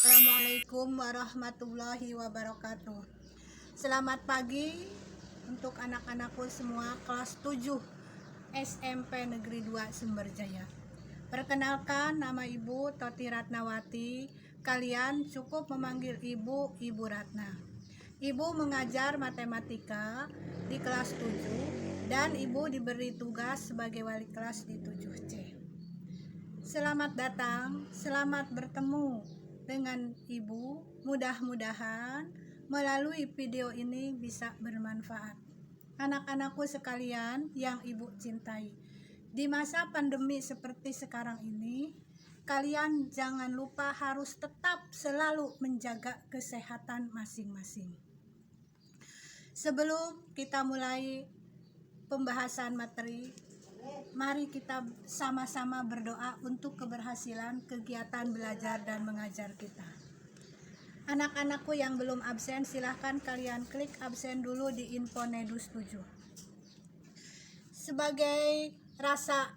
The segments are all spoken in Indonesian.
Assalamualaikum warahmatullahi wabarakatuh. Selamat pagi untuk anak-anakku semua kelas 7 SMP Negeri 2 Sumberjaya. Perkenalkan, nama Ibu Toti Ratnawati. Kalian cukup memanggil Ibu Ratna. Ibu mengajar matematika di kelas 7 dan Ibu diberi tugas sebagai wali kelas di 7C. Selamat datang, selamat bertemu dengan Ibu. Mudah-mudahan melalui video ini bisa bermanfaat. Anak-anakku sekalian yang Ibu cintai, di masa pandemi seperti sekarang ini, kalian jangan lupa harus tetap selalu menjaga kesehatan masing-masing. Sebelum kita mulai pembahasan materi, mari kita sama-sama berdoa untuk keberhasilan kegiatan belajar dan mengajar kita. Anak-anakku yang belum absen, silahkan kalian klik absen dulu di info Nedus 7. Sebagai rasa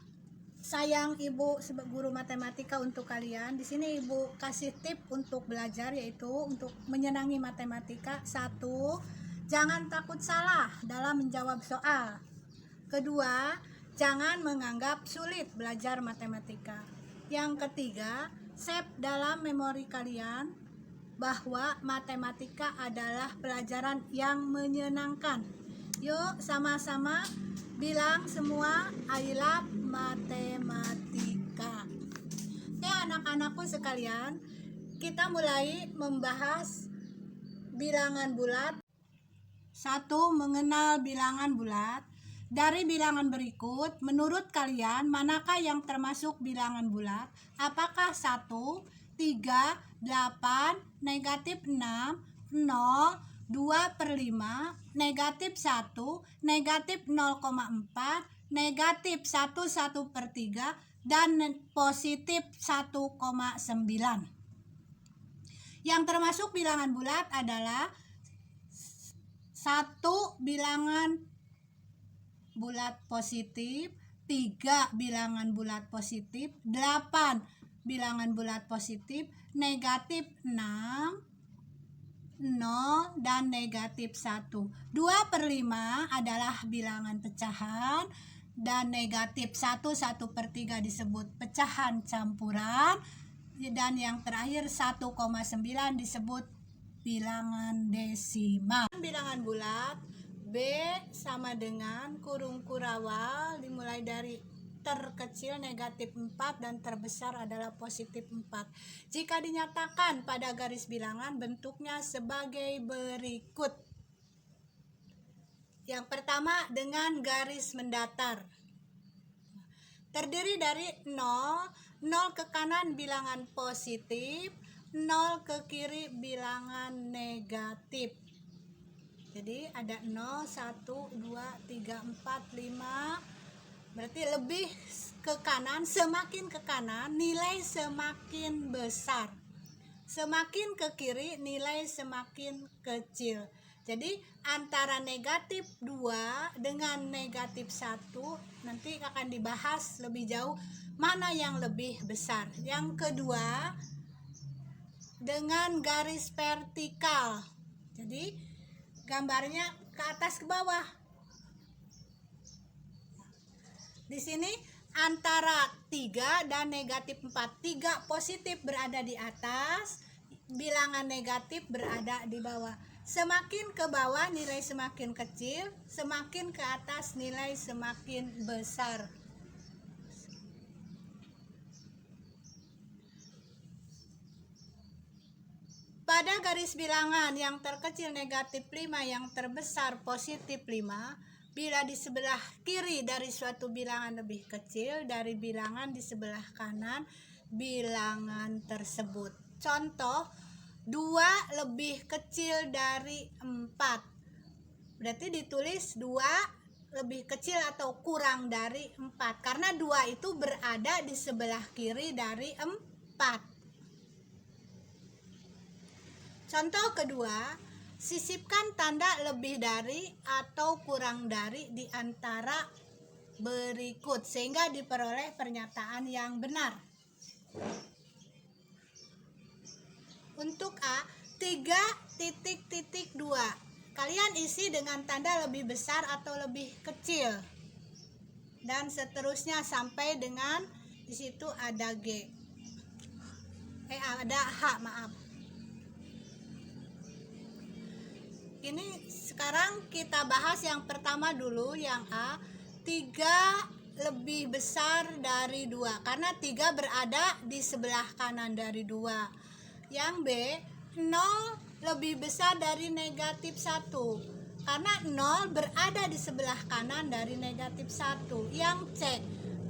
sayang Ibu sebagai guru matematika untuk kalian, di sini Ibu kasih tip untuk belajar, yaitu untuk menyenangi matematika. 1. Jangan takut salah dalam menjawab soal. Kedua, jangan menganggap sulit belajar matematika. Yang ketiga, save dalam memori kalian bahwa matematika adalah pelajaran yang menyenangkan. Yuk sama-sama bilang semua, I love matematika. Oke anak-anakku sekalian, kita mulai membahas bilangan bulat. 1. Mengenal bilangan bulat. Dari bilangan berikut, menurut kalian manakah yang termasuk bilangan bulat? Apakah 1, 3, 8, negatif 6, 0, 2/5, negatif 1, negatif 0,4, negatif 1/3, dan positif 1,9. Yang termasuk bilangan bulat adalah 1 bilangan bulat positif, 3 bilangan bulat positif, 8 bilangan bulat positif, negatif 6, 0, dan negatif 1. 2/5 adalah bilangan pecahan, dan negatif 1/3 disebut pecahan campuran, dan yang terakhir 1,9 disebut bilangan desimal. Bilangan bulat B sama dengan kurung kurawal dimulai dari terkecil negatif 4 dan terbesar adalah positif 4. Jika dinyatakan pada garis bilangan, bentuknya sebagai berikut. Yang pertama dengan garis mendatar. Terdiri dari 0, 0 ke kanan bilangan positif, 0 ke kiri bilangan negatif. Jadi ada 0, 1, 2, 3, 4, 5. Berarti lebih ke kanan, semakin ke kanan nilai semakin besar. Semakin ke kiri nilai semakin kecil. Jadi antara negatif 2 dengan negatif 1 nanti akan dibahas lebih jauh mana yang lebih besar. Yang kedua dengan garis vertikal. Jadi gambarnya ke atas ke bawah. Di sini antara 3 dan negatif 4. 3 positif berada di atas, bilangan negatif berada di bawah. Semakin ke bawah nilai semakin kecil, semakin ke atas nilai semakin besar. Pada garis bilangan yang terkecil negatif 5, yang terbesar positif 5, bila di sebelah kiri dari suatu bilangan lebih kecil dari bilangan di sebelah kanan bilangan tersebut. Contoh, 2 lebih kecil dari 4. Berarti ditulis 2 lebih kecil atau kurang dari 4. Karena 2 itu berada di sebelah kiri dari 4. Contoh kedua, sisipkan tanda lebih dari atau kurang dari di antara berikut sehingga diperoleh pernyataan yang benar. Untuk A, 3.2. Kalian isi dengan tanda lebih besar atau lebih kecil. Dan seterusnya sampai dengan di situ ada G. Ada H, maaf. Ini sekarang kita bahas yang pertama dulu, yang A. 3 lebih besar dari 2, karena 3 berada di sebelah kanan dari 2. Yang B, 0 lebih besar dari negatif 1, karena 0 berada di sebelah kanan dari negatif 1. Yang C,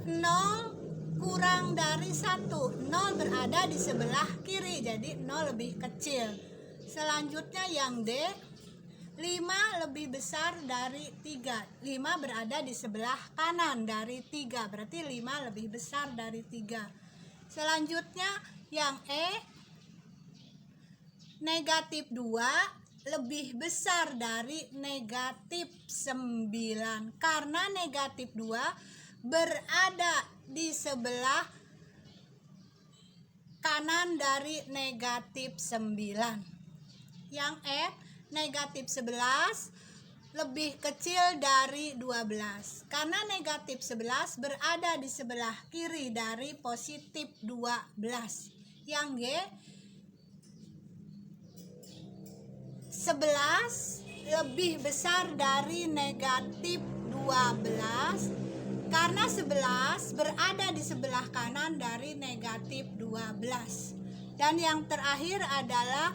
0 kurang dari 1, 0 berada di sebelah kiri, jadi 0 lebih kecil. Selanjutnya yang D, 5 lebih besar dari 3. 5 berada di sebelah kanan dari 3, berarti 5 lebih besar dari 3. Selanjutnya yang E, negatif 2 lebih besar dari negatif 9, karena negatif 2 berada di sebelah kanan dari negatif 9. Yang F, negatif 11 lebih kecil dari 12, karena negatif 11 berada di sebelah kiri dari positif 12. Yang G, 11 lebih besar dari negatif 12, karena 11 berada di sebelah kanan dari negatif 12. Dan yang terakhir adalah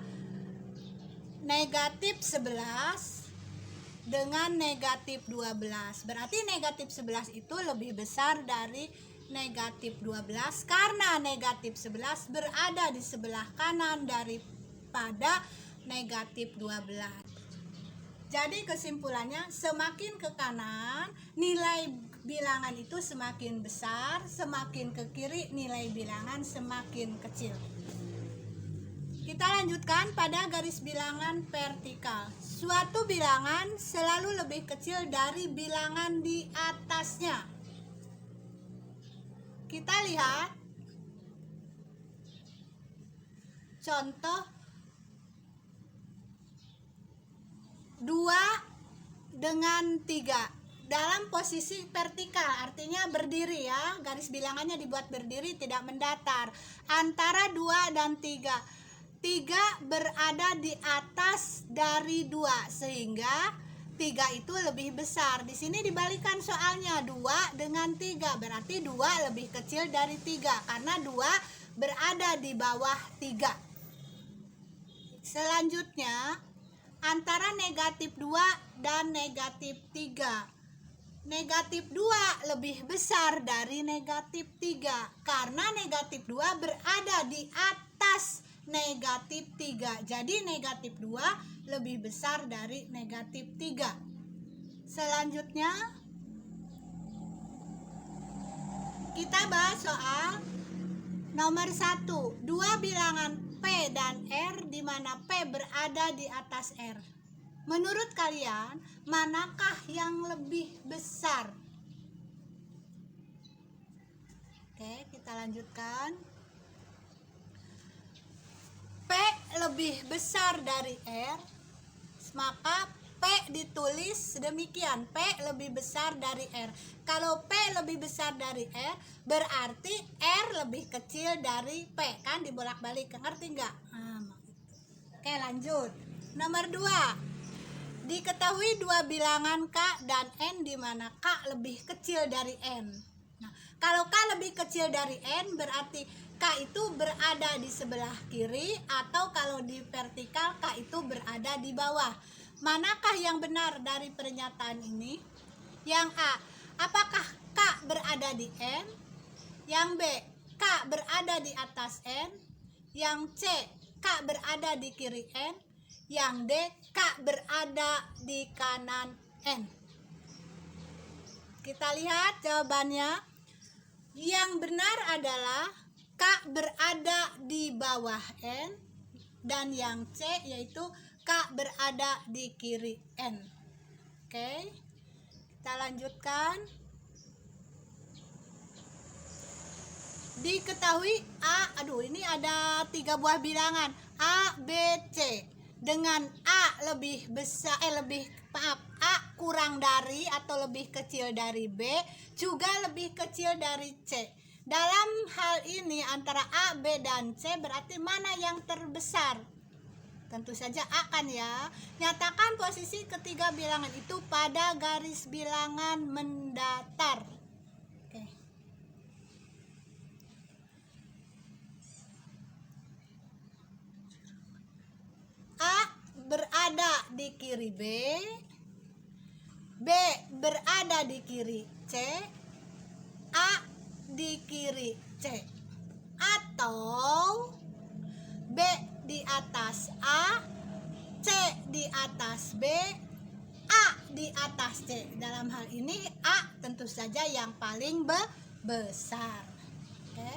negatif 11 dengan negatif 12. Berarti negatif 11 itu lebih besar dari negatif 12, karena negatif 11 berada di sebelah kanan daripada negatif 12. Jadi kesimpulannya, semakin ke kanan nilai bilangan itu semakin besar, semakin ke kiri nilai bilangan semakin kecil. Kita lanjutkan pada garis bilangan vertikal. Suatu bilangan selalu lebih kecil dari bilangan di atasnya. Kita lihat contoh 2 dengan 3 dalam posisi vertikal, artinya berdiri ya, garis bilangannya dibuat berdiri, tidak mendatar. Antara 2 dan 3 berada di atas dari 2, sehingga 3 itu lebih besar. Di sini dibalikan soalnya, 2 dengan 3, berarti 2 lebih kecil dari 3, karena 2 berada di bawah 3. Selanjutnya, antara negatif 2 dan negatif 3. Negatif 2 lebih besar dari negatif 3, karena negatif 2 berada di atas negatif 3. Jadi negatif 2 lebih besar dari negatif 3. Selanjutnya kita bahas soal nomor 1. 2 bilangan P dan R di mana P berada di atas R. Menurut kalian, manakah yang lebih besar? Oke, kita lanjutkan. P lebih besar dari R, maka P ditulis demikian, P lebih besar dari R. Kalau P lebih besar dari R, berarti R lebih kecil dari P, kan dibolak-balik, ngerti nggak? Oke, lanjut. Nomor 2. Diketahui 2 bilangan K dan N di mana K lebih kecil dari N. Nah, kalau K lebih kecil dari N, berarti K itu berada di sebelah kiri, atau kalau di vertikal K itu berada di bawah. Manakah yang benar dari pernyataan ini? Yang A, apakah K berada di N? Yang B, K berada di atas N? Yang C, K berada di kiri N? Yang D, K berada di kanan N. Kita lihat jawabannya. Yang benar adalah K berada di bawah N, dan yang C yaitu K berada di kiri N. Oke, kita lanjutkan. Diketahui ini ada 3 buah bilangan A, B, C. Dengan A lebih besar A kurang dari atau lebih kecil dari B, juga lebih kecil dari C. Dalam hal ini antara A, B, dan C berarti mana yang terbesar? Tentu saja A kan ya. Nyatakan posisi ketiga bilangan itu pada garis bilangan mendatar. Oke. A berada di kiri B, B berada di kiri C, A di kiri C, atau B di atas A, C di atas B, A di atas C. Dalam hal ini A tentu saja yang paling besar. Oke.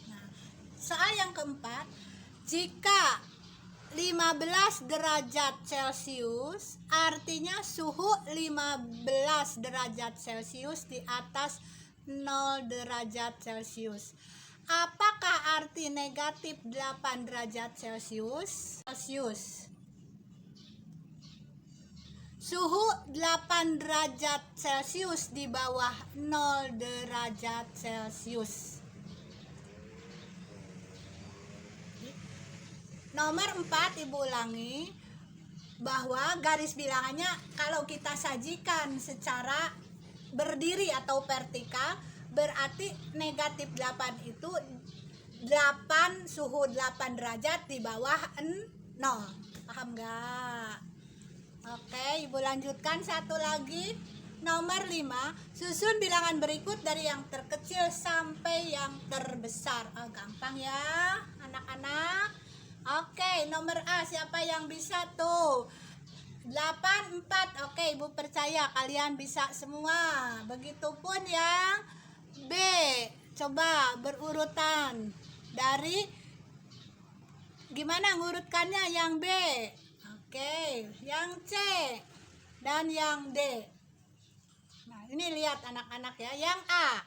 Nah, soal yang keempat, jika 15 derajat Celcius artinya suhu 15 derajat Celcius di atas 0 derajat Celcius. Apakah arti negatif 8 derajat Celcius? Suhu 8 derajat Celcius di bawah 0 derajat Celcius. Nomor 4 Ibu ulangi bahwa garis bilangannya kalau kita sajikan secara berdiri atau vertikal berarti negatif 8 itu 8 suhu 8 derajat di bawah 0. Paham nggak? Oke, Ibu lanjutkan satu lagi. Nomor 5, susun bilangan berikut dari yang terkecil sampai yang terbesar. Gampang ya anak-anak. Oke, nomor A siapa yang bisa tuh? 8, 4. Oke, Ibu percaya kalian bisa semua. Begitupun yang B. Coba berurutan. Dari gimana ngurutkannya yang B? Oke, yang C dan yang D. Nah, ini lihat anak-anak ya. Yang A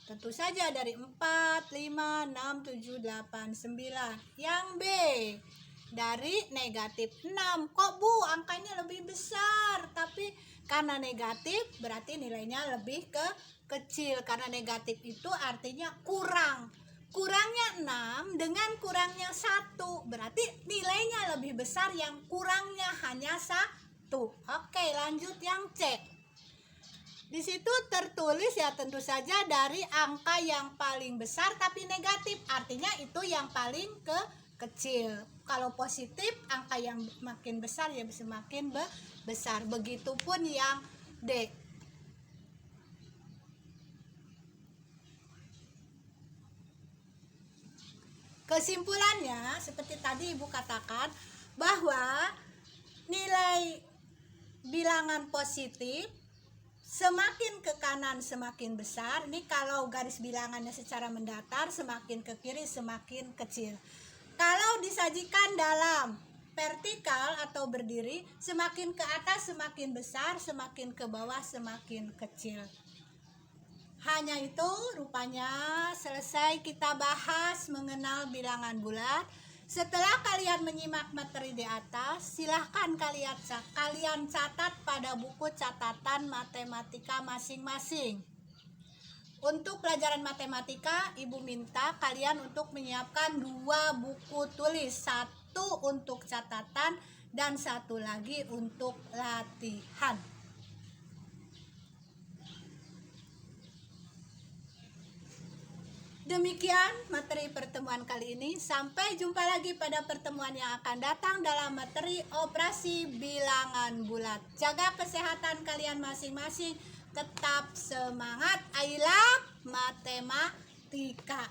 tentu saja dari 4, 5, 6, 7, 8, 9. Yang B dari negatif 6. Kok Bu angkanya lebih besar? Tapi karena negatif berarti nilainya lebih kecil. Karena negatif itu artinya kurang. Kurangnya 6 dengan kurangnya 1. Berarti nilainya lebih besar yang kurangnya hanya 1. Oke, lanjut yang C. Di situ tertulis ya tentu saja dari angka yang paling besar tapi negatif, artinya itu yang paling kecil. Kalau positif angka yang makin besar ya semakin besar. Begitupun yang D. Kesimpulannya seperti tadi Ibu katakan bahwa nilai bilangan positif semakin ke kanan semakin besar. Ini kalau garis bilangannya secara mendatar, semakin ke kiri semakin kecil. Kalau disajikan dalam vertikal atau berdiri, semakin ke atas semakin besar, semakin ke bawah semakin kecil. Hanya itu rupanya selesai kita bahas mengenal bilangan bulat. Setelah kalian menyimak materi di atas, silahkan kalian catat pada buku catatan matematika masing-masing. Untuk pelajaran matematika, Ibu minta kalian untuk menyiapkan 2 buku tulis, 1 untuk catatan dan 1 lagi untuk latihan. Demikian materi pertemuan kali ini. Sampai jumpa lagi pada pertemuan yang akan datang dalam materi operasi bilangan bulat. Jaga kesehatan kalian masing-masing. Tetap semangat. I love matematika.